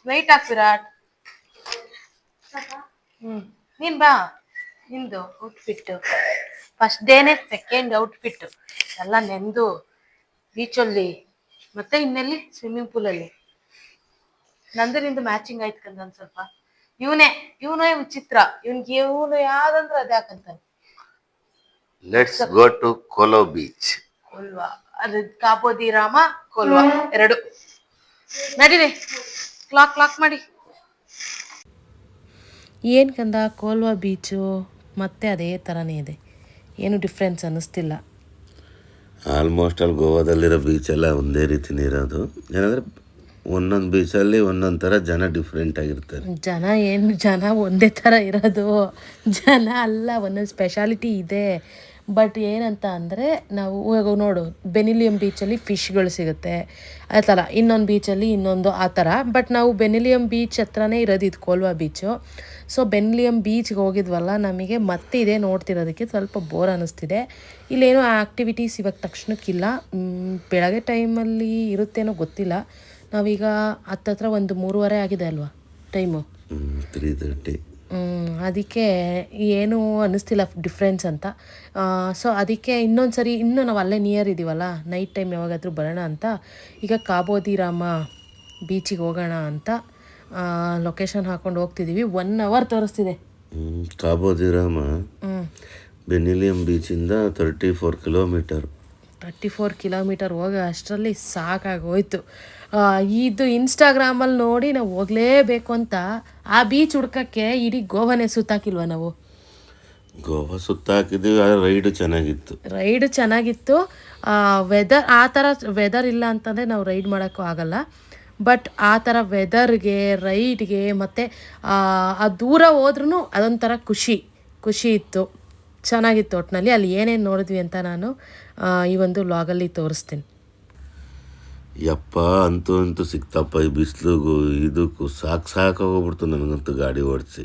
Light ಹಾಕ್ ವಿರಾಟ್. ನೀನ್ ಬಾ. ನಿಂದು ಔಟ್ಫಿಟ್ ಫಸ್ಟ್ ಡೇನೆ ಸೆಕೆಂಡ್ ಔಟ್ಫಿಟ್ ಎಲ್ಲ ನೆಂದು ಬೀಚಲ್ಲಿ ಮತ್ತೆ ಇನ್ನೆಲ್ಲಿ ಸ್ವಿಮ್ಮಿಂಗ್ ಪೂಲಲ್ಲಿ. ನಂದು ನಿಂದು ಮ್ಯಾಚಿಂಗ್ ಆಯ್ತು ಕಂದ ಒಂದ್ ಸ್ವಲ್ಪ. ಇವನೇ ವಿಚಿತ್ರ. ಇವನು ಯಾವ್ದಂದ್ರೆ ಅದೇ ಹಾಕಂತಾನೆ. Let's go to Colva beach. Colva ಅದು ಕಾಬೋದಿ ರಾಮ ಕೋಲ್ವಾ ಎರಡು ನಡೀರಿ. ಕ್ಲಾಕ್ ಮಾಡಿ. ಏನು ಕಂದ ಕೋಲ್ವಾ ಬೀಚು ಮತ್ತೆ ಅದೇ ಥರನೇ ಇದೆ, ಏನು ಡಿಫ್ರೆನ್ಸ್ ಅನ್ನಿಸ್ತಿಲ್ಲ. ಆಲ್ಮೋಸ್ಟ್ ಅಲ್ಲಿ ಗೋವಾದಲ್ಲಿರೋ ಬೀಚೆಲ್ಲ ಒಂದೇ ರೀತಿನೇ ಇರೋದು. ಏನಂದರೆ ಒಂದೊಂದು ಬೀಚಲ್ಲಿ ಒಂದೊಂದು ಥರ ಜನ ಡಿಫ್ರೆಂಟ್ ಆಗಿರ್ತಾರೆ. ಜನ ಒಂದೇ ಥರ ಇರೋದು ಜನ ಅಲ್ಲ, ಒಂದೊಂದು ಸ್ಪೆಷಾಲಿಟಿ ಇದೆ. ಬಟ್ ಏನಂತ ಅಂದರೆ ನಾವು ಇವಾಗ ನೋಡು ಬೆನಿಲಿಯಂ ಬೀಚಲ್ಲಿ ಫಿಶ್ಗಳು ಸಿಗುತ್ತೆ, ಆ ಥರ ಇನ್ನೊಂದು ಬೀಚಲ್ಲಿ ಇನ್ನೊಂದು ಆ ಥರ. ಬಟ್ ನಾವು ಬೆನಿಲಿಯಂ ಬೀಚ್ ಹತ್ರನೇ ಇರೋದು ಇದು ಕೋಲ್ವಾ ಬೀಚು. ಸೊ ಬೆನಿಲಿಯಂ ಬೀಚ್ಗೆ ಹೋಗಿದ್ವಲ್ಲ, ನಮಗೆ ಮತ್ತೆ ಇದೇ ನೋಡ್ತಿರೋದಕ್ಕೆ ಸ್ವಲ್ಪ ಬೋರ್ ಅನ್ನಿಸ್ತಿದೆ. ಇಲ್ಲೇನೋ ಆ್ಯಕ್ಟಿವಿಟೀಸ್ ಇವಾಗ ತಕ್ಷಣಕ್ಕಿಲ್ಲ. ಬೆಳಗ್ಗೆ ಟೈಮಲ್ಲಿ ಇರುತ್ತೇನೋ ಗೊತ್ತಿಲ್ಲ. ನಾವೀಗ ಹತ್ತತ್ರ ಒಂದು 3:30 ಆಗಿದೆ ಅಲ್ವಾ ಟೈಮು. 3:30. ಅದಕ್ಕೆ ಏನೂ ಅನ್ನಿಸ್ತಿಲ್ಲ ಡಿಫ್ರೆನ್ಸ್ ಅಂತ. ಸೊ ಅದಕ್ಕೆ ಇನ್ನೊಂದು ಸರಿ ಇನ್ನೂ ನಾವು ಅಲ್ಲೇ ನಿಯರ್ ಇದ್ದೀವಲ್ಲ, ನೈಟ್ ಟೈಮ್ ಯಾವಾಗಾದರೂ ಬರೋಣ ಅಂತ ಈಗ ಕಾಬೋದಿ ರಾಮ ಬೀಚಿಗೆ ಹೋಗೋಣ ಅಂತ ಲೊಕೇಶನ್ ಹಾಕ್ಕೊಂಡು ಹೋಗ್ತಿದ್ದೀವಿ. 1 hour ತೋರಿಸ್ತಿದೆ. ಕಾಬೋದಿ ರಾಮ ಬೆನಿಲಿಯಂ ಬೀಚಿಂದ 34 ಕಿಲೋಮೀಟರ್. 34 ಕಿಲೋಮೀಟರ್ ಹೋಗೋ ಅಷ್ಟರಲ್ಲಿ ಸಾಕಾಗೋಯ್ತು. ಇದು ಇನ್ಸ್ಟಾಗ್ರಾಮಲ್ಲಿ ನೋಡಿ ನಾವು ಹೋಗಲೇಬೇಕು ಅಂತ ಆ ಬೀಚ್ ಹುಡ್ಕೋಕ್ಕೆ ಇಡೀ ಗೋವಾನೇ ಸುತ್ತಾಕಿಲ್ವ ನಾವು. ಗೋವಾ ಸುತ್ತಾಕಿದ್ದೀವಿ. ರೈಡು ಚೆನ್ನಾಗಿತ್ತು. ವೆದರ್ ಆ ಥರ ವೆದರ್ ಇಲ್ಲ ಅಂತಂದರೆ ನಾವು ರೈಡ್ ಮಾಡೋಕ್ಕೂ ಆಗಲ್ಲ. ಬಟ್ ಆ ಥರ ವೆದರ್ಗೆ ರೈಡ್ಗೆ ಮತ್ತು ಆ ದೂರ ಹೋದ್ರೂ ಅದೊಂಥರ ಖುಷಿ ಇತ್ತು. ಚೆನ್ನಾಗಿತ್ತು ಒಟ್ಟಿನಲ್ಲಿ. ಅಲ್ಲಿ ಏನೇನು ನೋಡಿದ್ವಿ ಅಂತ ನಾನು ಈ ಒಂದು ವ್ಲಾಗಲ್ಲಿ ತೋರಿಸ್ತೀನಿ. ಯಪ್ಪ ಅಂತೂ ಸಿಕ್ತಪ್ಪ ಈ ಬಿಸಿಲಿಗೂ ಇದಕ್ಕೂ ಸಾಕಾಗೋಗ್ಬಿಡ್ತು ನನಗಂತೂ ಗಾಡಿ ಓಡಿಸಿ.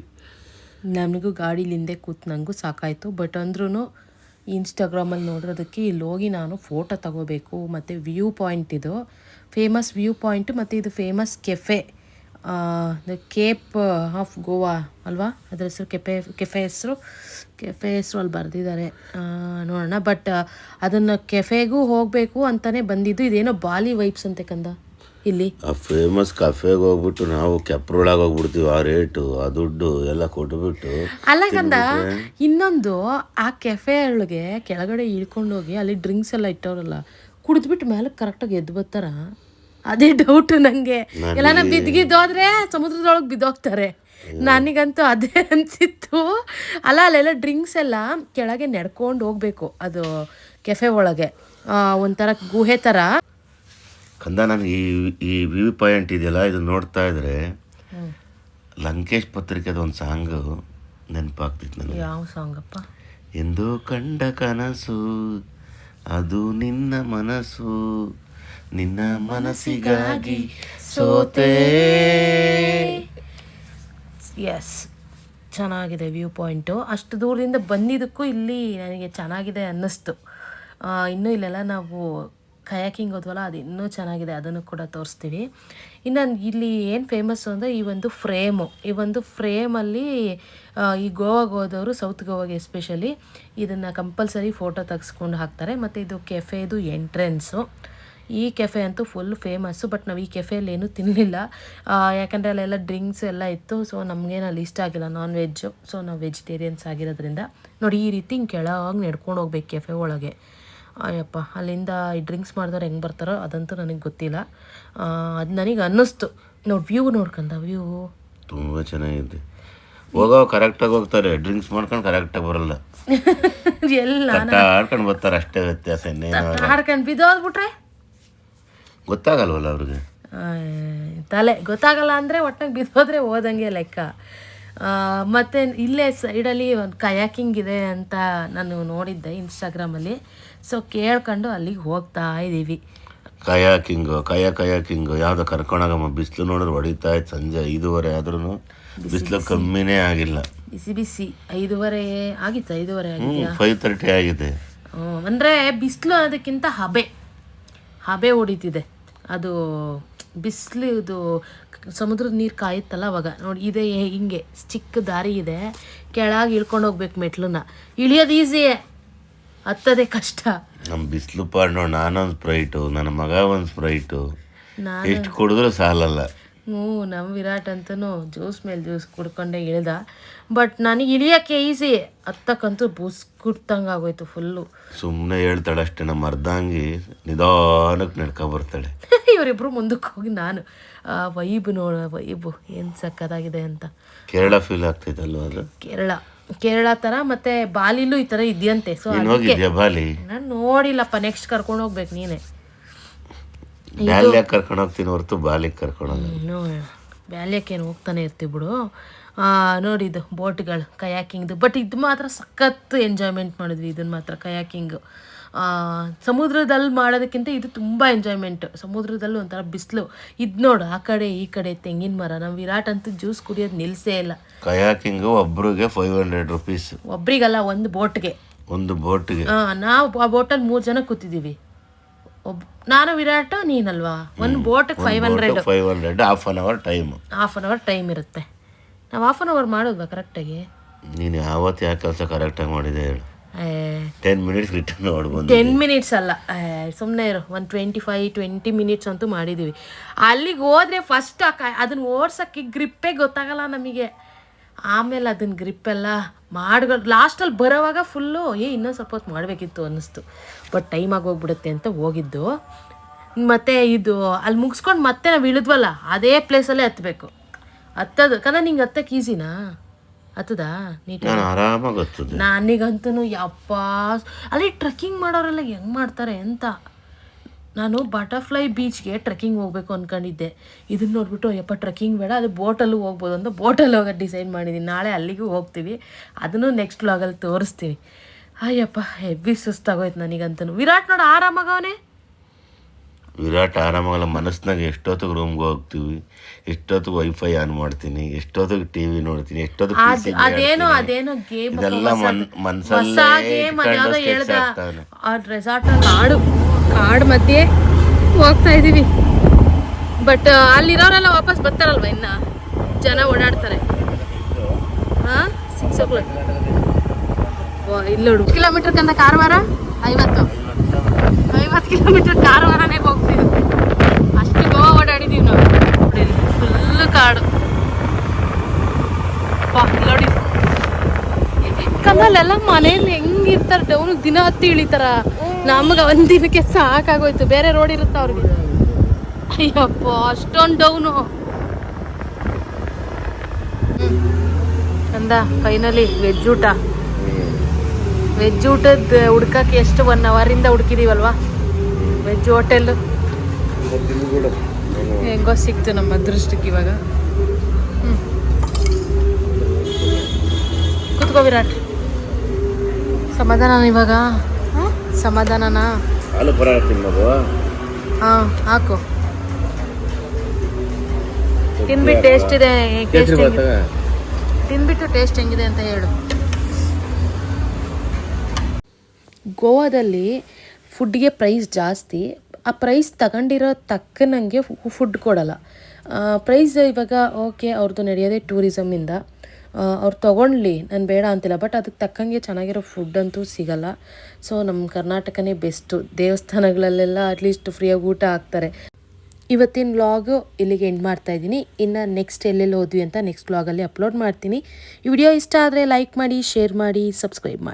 ನನಗೂ ಗಾಡೀಲಿ ಹಿಂದೆ ಕೂತು ನನಗೂ ಸಾಕಾಯಿತು. ಬಟ್ ಅಂದ್ರೂ ಇನ್ಸ್ಟಾಗ್ರಾಮಲ್ಲಿ ನೋಡಿರೋದಕ್ಕೆ ಇಲ್ಲಿ ಹೋಗಿ ನಾನು ಫೋಟೋ ತಗೋಬೇಕು. ಮತ್ತು ವ್ಯೂ ಪಾಯಿಂಟ್, ಇದು ಫೇಮಸ್ ವ್ಯೂ ಪಾಯಿಂಟ್, ಮತ್ತು ಇದು famous cafe, the Cape of Goa ಅಲ್ವಾ ಅದ್ರ ಹೆಸರು. ಕೆಫೆ ಹೆಸರು ಅಲ್ಲಿ ಬರೆದಿದ್ದಾರೆ, ನೋಡೋಣ. ಬಟ್ ಅದನ್ನು ಕೆಫೆಗೂ ಹೋಗಬೇಕು ಅಂತಲೇ ಬಂದಿದ್ದು. ಇದೇನೋ ಬಾಲಿ ವೈಬ್ಸ್ ಅಂತೆ ಕಂದ ಇಲ್ಲಿ. ಆ ಫೇಮಸ್ ಕಫೆಗೆ ಹೋಗ್ಬಿಟ್ಟು ನಾವು ಕೆಪ್ರೊಳಗೆ ಹೋಗ್ಬಿಡ್ತೀವಿ. ಆ ರೇಟು ಆ ದುಡ್ಡು ಎಲ್ಲ ಕೊಟ್ಬಿಟ್ಟು. ಅಲ್ಲ ಕಂದ, ಇನ್ನೊಂದು ಆ ಕೆಫೆ ಒಳಗೆ ಕೆಳಗಡೆ ಇಳ್ಕೊಂಡು ಹೋಗಿ ಅಲ್ಲಿ ಡ್ರಿಂಕ್ಸ್ ಎಲ್ಲ ಇಟ್ಟವ್ರಲ್ಲ, ಕುಡಿದ್ಬಿಟ್ಟು ಮೇಲೆ ಕರೆಕ್ಟಾಗಿ ಎದ್ದು ಬರ್ತಾರ. ಅದೇ ಡೌಟು ನನಗೆ. ಎಲ್ಲ ಬಿದ್ದೋದ್ರೆ ಸಮುದ್ರದೊಳಗೆ ಬಿದ್ದೋಗ್ತಾರೆ. ನನಗಂತೂ ಅದೇ ಅನಿಸಿತ್ತು. ಅಲ್ಲೆಲ್ಲ ಡ್ರಿಂಕ್ಸ್ ಎಲ್ಲ ಕೆಳಗೆ ನಡ್ಕೊಂಡು ಹೋಗ್ಬೇಕು ಅದು ಕೆಫೆ ಒಳಗೆ, ಒಂಥರ ಗುಹೆ ಥರ. ಕಂದ ನನಗೆ ಈ ವ್ಯೂ ಪಾಯಿಂಟ್ ಇದೆಯಲ್ಲ, ಇದು ನೋಡ್ತಾ ಇದ್ರೆ ಲಂಕೇಶ್ ಪತ್ರಿಕೆದ ಒಂದು ಸಾಂಗು ನೆನಪಾಗ್ತಿತ್ತು ನನಗೆ. ಯಾವ ಸಾಂಗಪ್ಪ? ಎಂದು ಕಂಡ ಕನಸು ಅದು ನಿನ್ನ ಮನಸ್ಸು, ನಿನ್ನ ಮನಸ್ಸಿಗಾಗಿ ಸೋತೆ. ಎಸ್, ಚೆನ್ನಾಗಿದೆ ವ್ಯೂ ಪಾಯಿಂಟು. ಅಷ್ಟು ದೂರದಿಂದ ಬಂದಿದ್ದಕ್ಕೂ ಇಲ್ಲಿ ನನಗೆ ಚೆನ್ನಾಗಿದೆ ಅನ್ನಿಸ್ತು. ಇನ್ನೂ ಇಲ್ಲೆಲ್ಲ ನಾವು ಕಯಾಕಿಂಗ್ ಹೋದ್ವಲ್ಲ, ಅದು ಇನ್ನೂ ಚೆನ್ನಾಗಿದೆ, ಅದನ್ನು ಕೂಡ ತೋರಿಸ್ತೀವಿ. ಇನ್ನು ಇಲ್ಲಿ ಏನು ಫೇಮಸ್ಸು ಅಂದರೆ ಈ ಒಂದು ಫ್ರೇಮಲ್ಲಿ ಈ ಗೋವಾಗೆ ಹೋದವರು, ಸೌತ್ ಗೋವಾಗೆ ಎಸ್ಪೆಷಲಿ, ಇದನ್ನು ಕಂಪಲ್ಸರಿ ಫೋಟೋ ತೆಗೆಸ್ಕೊಂಡು ಹಾಕ್ತಾರೆ. ಮತ್ತು ಇದು ಕೆಫೆದು ಎಂಟ್ರೆನ್ಸು. ಈ ಕೆಫೆ ಅಂತೂ ಫುಲ್ ಫೇಮಸ್ಸು. ಬಟ್ ನಾವು ಈ ಕೆಫೆಯಲ್ಲಿ ಏನೂ ತಿನ್ನಲಿಲ್ಲ, ಯಾಕಂದರೆ ಅಲ್ಲೆಲ್ಲ ಡ್ರಿಂಕ್ಸ್ ಎಲ್ಲ ಇತ್ತು. ಸೊ ನಮಗೇನು ಅಲ್ಲಿ ಇಷ್ಟ ಆಗಿಲ್ಲ ನಾನ್ ವೆಜ್ಜು. ಸೊ ನಾವು ವೆಜಿಟೇರಿಯನ್ಸ್ ಆಗಿರೋದ್ರಿಂದ ನೋಡಿ ಈ ರೀತಿ ಹಿಂಗೆ ಕೆಳಗೆ ನಡ್ಕೊಂಡು ಹೋಗ್ಬೇಕು ಕೆಫೆ ಒಳಗೆ. ಅಯ್ಯಪ್ಪ, ಅಲ್ಲಿಂದ ಈ ಡ್ರಿಂಕ್ಸ್ ಮಾಡಿದವ್ರು ಹೆಂಗೆ ಬರ್ತಾರೋ ಅದಂತೂ ನನಗೆ ಗೊತ್ತಿಲ್ಲ. ಅದು ನನಗೆ ಅನ್ನಿಸ್ತು. ನೋಡಿ ವ್ಯೂ ನೋಡ್ಕೊಂಡ, ವ್ಯೂ ತುಂಬ ಚೆನ್ನಾಗಿದೆ. ಹೋಗೋ ಕರೆಕ್ಟಾಗಿ ಹೋಗ್ತಾರೆ, ಡ್ರಿಂಕ್ಸ್ ಮಾಡ್ಕೊಂಡು ಕರೆಕ್ಟಾಗಿ ಬರಲ್ಲ. ಎಲ್ಲ ಆಡ್ಕೊಂಡು ಬರ್ತಾರೆ, ಅಷ್ಟೇ ವ್ಯತ್ಯಾಸ. ಆಡ್ಕೊಂಡು ಬಿದ್ದೋಗ್ಬಿಟ್ರೆ ಗೊತ್ತಾಗಲ್ವಲ್ಲ ಅವ್ರಿಗೆ. ತಲೆ ಗೊತ್ತಾಗಲ್ಲ ಅಂದರೆ ಒಟ್ಟಾಗಿ ಬಿದ್ದೋದ್ರೆ ಹೋದಂಗೆ ಲೆಕ್ಕ. ಮತ್ತು ಇಲ್ಲೇ ಸೈಡಲ್ಲಿ ಒಂದು ಕಯಾಕಿಂಗ್ ಇದೆ ಅಂತ ನಾನು ನೋಡಿದ್ದೆ ಇನ್ಸ್ಟಾಗ್ರಾಮಲ್ಲಿ. ಸೊ ಕೇಳ್ಕೊಂಡು ಅಲ್ಲಿಗೆ ಹೋಗ್ತಾ ಇದ್ದೀವಿ. ಕಯಾಕಿಂಗು ಯಾವುದೋ ಕರ್ಕೊಂಡೋಗಮ್ಮ. ಬಿಸಿಲು ನೋಡಿದ್ರೆ ಹೊಡಿತಾ ಇತ್ತು. ಸಂಜೆ 5:30 ಆದ್ರೂ ಬಿಸಿಲು ಕಮ್ಮಿನೇ ಆಗಿಲ್ಲ. ಬಿಸಿ 5:30 ಆಗಿತ್ತು. 5:30 ಆಗಿದೆಯಾ? 5:30 ಆಗಿದೆ. ಅಂದರೆ ಬಿಸಿಲು ಅದಕ್ಕಿಂತ ಹಬೆ ಹೊಡಿತಿದೆ. ಅದು ಬಿಸಿಲು, ಇದು ಸಮುದ್ರದ ನೀರು ಕಾಯುತ್ತಲ್ಲ ಅವಾಗ ನೋಡಿ ಇದೆ ಹಿಂಗೆ ಚಿಕ್ಕ ದಾರಿ ಇದೆ, ಕೆಳಗೆ ಇಳ್ಕೊಂಡು ಹೋಗ್ಬೇಕು ಮೆಟ್ಲನ್ನ. ಇಳಿಯೋದು ಈಸಿಯೇ, ಹತ್ತದೇ ಕಷ್ಟ. ನಮ್ಮ ಬಿಸಿಲು ಪಾಡ್ ನೋಡಿ, ನಾನೊಂದು ಸ್ಪ್ರೈಟು, ನನ್ನ ಮಗ ಒಂದು ಸ್ಪ್ರೈಟು, ನಾನು ಎಷ್ಟು ಕುಡಿದ್ರೂ ಸಾಲಲ್ಲ. ನಮ್ಮ ವಿರಾಟ್ ಅಂತೂ ಜ್ಯೂಸ್ ಮೇಲೆ ಜ್ಯೂಸ್ ಕುಡ್ಕೊಂಡೆ ಇಳ್ದ. ಬಟ್ ನನಗೆ ಇಳಿಯೋಕ್ಕೆ ಈಸಿ, ಹತ್ತಕ್ಕಂತೂ ಬೂಸ್ ಕುಡ್ತಂಗೆ ಆಗೋಯ್ತು ಫುಲ್ಲು. ಸುಮ್ಮನೆ ಹೇಳ್ತಾಳೆ ಅಷ್ಟೇ, ನಮ್ಮ ಅರ್ಧಾಂಗಿ ನಿಧಾನಕ್ಕೆ ನಡ್ಕೊಬರ್ತಾಳೆ. ಇವರಿಬ್ಬರು ಮುಂದಕ್ಕೆ ಹೋಗಿ ನಾನು ವೈಬ್ ವೈಬು ಏನು ಸಕ್ಕತ್ತಾಗಿದೆ ಅಂತ. ಕೇರಳ ಫೀಲ್ ಆಗ್ತೈತಲ್ವ ಅದು? ಕೇರಳ ಥರ ಮತ್ತು ಬಾಲಿಲೂ ಈ ಥರ ಇದೆಯಂತೆ. ಸೊ ಹೋಗಿದ್ಯಾ ಬಾಲಿ? ನಾನು ನೋಡಿಲ್ಲಪ್ಪ, ನೆಕ್ಸ್ಟ್ ಕರ್ಕೊಂಡು ಹೋಗ್ಬೇಕು ನೀನೇ. ಬ್ಯಾಲ್ಯಾಗ ಕರ್ಕೊಂಡು ಹೋಗ್ತೀನಿ ಹೊರತು ಬಾಲಿಗೆ ಕರ್ಕೊಂಡು ಹೋಗಿ. ಬ್ಯಾಲ್ಯಕ್ಕೇನು ಹೋಗ್ತಾನೆ ಇರ್ತೀವಿ ಬಿಡು. ನೋಡಿದ್ದು ಬೋಟ್ಗಳು ಕಯಾಕಿಂಗ್ದು, ಬಟ್ ಇದು ಮಾತ್ರ ಸಖತ್ತು ಎಂಜಾಯ್ಮೆಂಟ್ ಮಾಡಿದ್ವಿ. ಇದನ್ನು ಮಾತ್ರ ಕಯಾಕಿಂಗು ಸಮುದ್ರದಲ್ಲಿ ಮಾಡೋದಕ್ಕಿಂತ ಇದು ತುಂಬ ಎಂಜಾಯ್ಮೆಂಟು. ಸಮುದ್ರದಲ್ಲೂ ಒಂಥರ ಬಿಸಿಲು ಇದು ನೋಡು, ಆ ಕಡೆ ಈ ಕಡೆ ತೆಂಗಿನ ಮರ. ನಮ್ಮ ವಿರಾಟ್ ಅಂತೂ ಜ್ಯೂಸ್ ಕುಡಿಯೋದು ನಿಲ್ಲಿಸೇ ಇಲ್ಲ. ಕಯಾಕಿಂಗು ಒಬ್ರಿಗೆ 500 ರೂಪೀಸ್. ಒಬ್ರಿಗಲ್ಲ, ಒಂದು ಬೋಟ್ಗೆ. ನಾವು ಆ ಬೋಟಲ್ಲಿ 3 ಜನ ಕೂತಿದ್ದೀವಿ. ನಾನು ವಿರಾಟ್ ನೀನಲ್ವಾ, ಒಂದು ಬೋಟಿಗೆ 500. ಹಾಫ್ ಆನ್ ಅವರ್ ಟೈಮ್ ಇರುತ್ತೆ. ನಾವು ಹಾಫ್ ಆನ್ ಅವರ್ ಮಾಡೋದ್ವಾ ಕರೆಕ್ಟಾಗಿ? ನೀನು ಯಾವತ್ತು ಯಾಕೆ ಕೆಲಸ ಕರೆಕ್ಟಾಗಿ ಮಾಡಿದೆ ಹೇಳು? 10 ಮಿನಿಟ್ಸ್ ರಿಟರ್ನ್ ಮಾಡ್ಬೋದು. 10 ಮಿನಿಟ್ಸ್ ಅಲ್ಲ, ಸುಮ್ಮನೆ ಇರು. 20 ಮಿನಿಟ್ಸ್ ಅಂತೂ ಮಾಡಿದ್ದೀವಿ. ಅಲ್ಲಿಗೆ ಹೋದರೆ ಫಸ್ಟ್ ಅದನ್ನು ಓಡ್ಸೋಕ್ಕೆ ಗ್ರಿಪ್ಪೇ ಗೊತ್ತಾಗಲ್ಲ ನಮಗೆ. ಆಮೇಲೆ ಅದನ್ನ ಗ್ರಿಪ್ಪೆಲ್ಲ ಮಾಡ್ಗಳು ಲಾಸ್ಟಲ್ಲಿ ಬರೋವಾಗ ಫುಲ್ಲು ಇನ್ನೊಂದು ಸ್ವಲ್ಪ ಹೊತ್ತು ಮಾಡಬೇಕಿತ್ತು ಅನ್ನಿಸ್ತು. ಬಟ್ ಟೈಮ್ ಆಗೋಗ್ಬಿಡುತ್ತೆ ಅಂತ ಹೋಗಿದ್ದು. ಮತ್ತು ಇದು ಅಲ್ಲಿ ಮುಗಿಸ್ಕೊಂಡು ಮತ್ತೆ ನಾವು ಇಳಿದ್ವಲ್ಲ, ಅದೇ ಪ್ಲೇಸಲ್ಲೇ ಹತ್ತಬೇಕು. ಹತ್ತೋದು ಕದ ನಿಂಗೆ ಹತ್ತಕ್ಕೆ ಈಸಿನಾ? ಹತ್ತದಾ ನೀಟಾಗಿ? ಆರಾಮಾಗಿ ಹತ್ತದ. ನನಗಂತೂ ಯಪ್ಪ, ಅಲ್ಲಿ ಟ್ರೆಕ್ಕಿಂಗ್ ಮಾಡೋರೆಲ್ಲ ಹೆಂಗೆ ಮಾಡ್ತಾರೆ ಅಂತ. ನಾನು ಬಟರ್ಫ್ಲೈ ಬೀಚ್ಗೆ ಟ್ರೆಕ್ಕಿಂಗ್ ಹೋಗ್ಬೇಕು ಅಂದ್ಕೊಂಡಿದ್ದೆ. ಇದನ್ನು ನೋಡ್ಬಿಟ್ಟು ಯಪ್ಪ ಟ್ರೆಕ್ಕಿಂಗ್ ಬೇಡ, ಅದು ಬೋಟಲ್ಲೂ ಹೋಗ್ಬೋದು ಅಂತ ಬೋಟಲ್ಲಿ ಹೋಗೋದು ಡಿಸೈಡ್ ಮಾಡಿದ್ದೀನಿ. ನಾಳೆ ಅಲ್ಲಿಗೂ ಹೋಗ್ತೀವಿ, ಅದನ್ನು ನೆಕ್ಸ್ಟ್ ವ್ಲಾಗಲ್ಲಿ ತೋರಿಸ್ತೀನಿ. ಅಯ್ಯಪ್ಪ ಹೆವಿ ಸುಸ್ತಾಗೋಯ್ತು ನನಗಂತೂ. ವಿರಾಟ್ ನೋಡು ಆರಾಮಾಗವನೇ. ವಿರಾಟ್ ಆರಾಮಾಗಲ್ಲ, ಮನಸ್ಸಿನಾಗ ಎಷ್ಟೊತ್ತಿಗೆ ರೂಮ್ಗೆ ಹೋಗ್ತೀವಿ, ಎಷ್ಟೊತ್ತಿಗೆ ವೈಫೈ ಆನ್ ಮಾಡ್ತೀನಿ, ಎಷ್ಟೊತ್ತಿಗೆ ಟಿವಿ ನೋಡ್ತೀನಿ, ಎಷ್ಟೊತ್ತಿಗೆ ಅದೇನೋ ಗೇಮ್, ಇದೆಲ್ಲ ಹೊಸ ಗೇಮ್ ಅದ್ಯಾವುದೋ ಹೇಳ್ದ. ಆ ರೆಸಾರ್ಟಲ್ಲಿ ಕಾಡು ಮಧ್ಯೆ ಹೋಗ್ತಾ ಇದ್ದೀವಿ. ಬಟ್ ಅಲ್ಲಿರೋರೆಲ್ಲ ವಾಪಸ್ ಬರ್ತಾರಲ್ವ, ಇನ್ನು ಜನ ಓಡಾಡ್ತಾರೆ. ಹಾಂ 6 o'clock ಇಲ್ಲೋಡು. ಕಿಲೋಮೀಟರ್ ಕಂದ ಕಾರವಾರ 50 ಕಿಲೋಮೀಟರ್ ಕಾರವಾರನೇ ಹೋಗ್ತೀವಿ. ಅಷ್ಟು ಗೋವಾ ಓಡಾಡಿದ್ದೀವಿ ನಾವು. ಫುಲ್ಲು ಕಾಡು ನೋಡಿ. ಕಲ್ಲಲ್ಲೆಲ್ಲ ಮನೇಲಿ ಹೆಂಗಿರ್ತಾರೆ, ಡೌನ್ ದಿನ ಹತ್ತಿ ಇಳಿತಾರ. ನಮ್ಗೆ ಒಂದು ದಿನಕ್ಕೆ ಸಾಕಾಗೋಯ್ತು. ಬೇರೆ ರೋಡ್ ಇರುತ್ತೆ ಅವ್ರಿಗೆ. ಅಯ್ಯಪ್ಪ ಅಷ್ಟೊಂದು ಡೌನು. ಅಂದ ಫೈನಲಿ ವೆಜ್ ಊಟದ ಹುಡ್ಕಕ್ಕೆ ಎಷ್ಟು 1 ಅವರಿಂದ ಹುಡುಕಿದೀವಲ್ವಾ. ವೆಜ್ ಹೋಟೆಲ್ ಹೆಂಗೋ ಸಿಕ್ತು ನಮ್ಮ ಅದೃಷ್ಟಕ್ಕೆ ಇವಾಗ. ಕೂತ್ಕೋ ವಿರಾಟ್. ಸಮಾಧಾನ ಇವಾಗ? ಸಮಾಧಾನನಾ? ಹಾಂ ಹಾಕು. ತಿನ್ಬಿಟ್ಟು ಟೇಸ್ಟ್ ಇದೆ, ತಿನ್ಬಿಟ್ಟು ಟೇಸ್ಟ್ ಹೆಂಗಿದೆ ಅಂತ ಹೇಳು. ಗೋವಾದಲ್ಲಿ ಫುಡ್ಗೆ ಪ್ರೈಸ್ ಜಾಸ್ತಿ. ಆ ಪ್ರೈಸ್ ತಗೊಂಡಿರೋ ತಕ್ಕನಂಗೆ ಫುಡ್ ಕೊಡಲ್ಲ. ಪ್ರೈಸ್ ಇವಾಗ ಓಕೆ, ಅವ್ರದ್ದು ನಡೆಯೋದೇ ಟೂರಿಸಮಿಂದ, ಅವ್ರು ತೊಗೊಳ್ಲಿ, ನಾನು ಬೇಡ ಅಂತಿಲ್ಲ. ಬಟ್ ಅದಕ್ಕೆ ತಕ್ಕಂಗೆ ಚೆನ್ನಾಗಿರೋ ಫುಡ್ ಅಂತೂ ಸಿಗಲ್ಲ. ಸೊ ನಮ್ಮ ಕರ್ನಾಟಕನೇ ಬೆಸ್ಟು. ದೇವಸ್ಥಾನಗಳಲ್ಲೆಲ್ಲ ಅಟ್ಲೀಸ್ಟ್ ಫ್ರೀಯಾಗಿ ಊಟ ಹಾಕ್ತಾರೆ. ಇವತ್ತಿನ ವ್ಲಾಗು ಇಲ್ಲಿಗೆ ಎಂಡ್ ಮಾಡ್ತಾಯಿದ್ದೀನಿ. ಇನ್ನು ನೆಕ್ಸ್ಟ್ ಎಲ್ಲೆಲ್ಲಿ ಹೋದ್ವಿ ಅಂತ ನೆಕ್ಸ್ಟ್ ವ್ಲಾಗಲ್ಲಿ ಅಪ್ಲೋಡ್ ಮಾಡ್ತೀನಿ. ಈ ವಿಡಿಯೋ ಇಷ್ಟ ಆದರೆ ಲೈಕ್ ಮಾಡಿ, ಶೇರ್ ಮಾಡಿ, ಸಬ್ಸ್ಕ್ರೈಬ್ ಮಾಡಿ.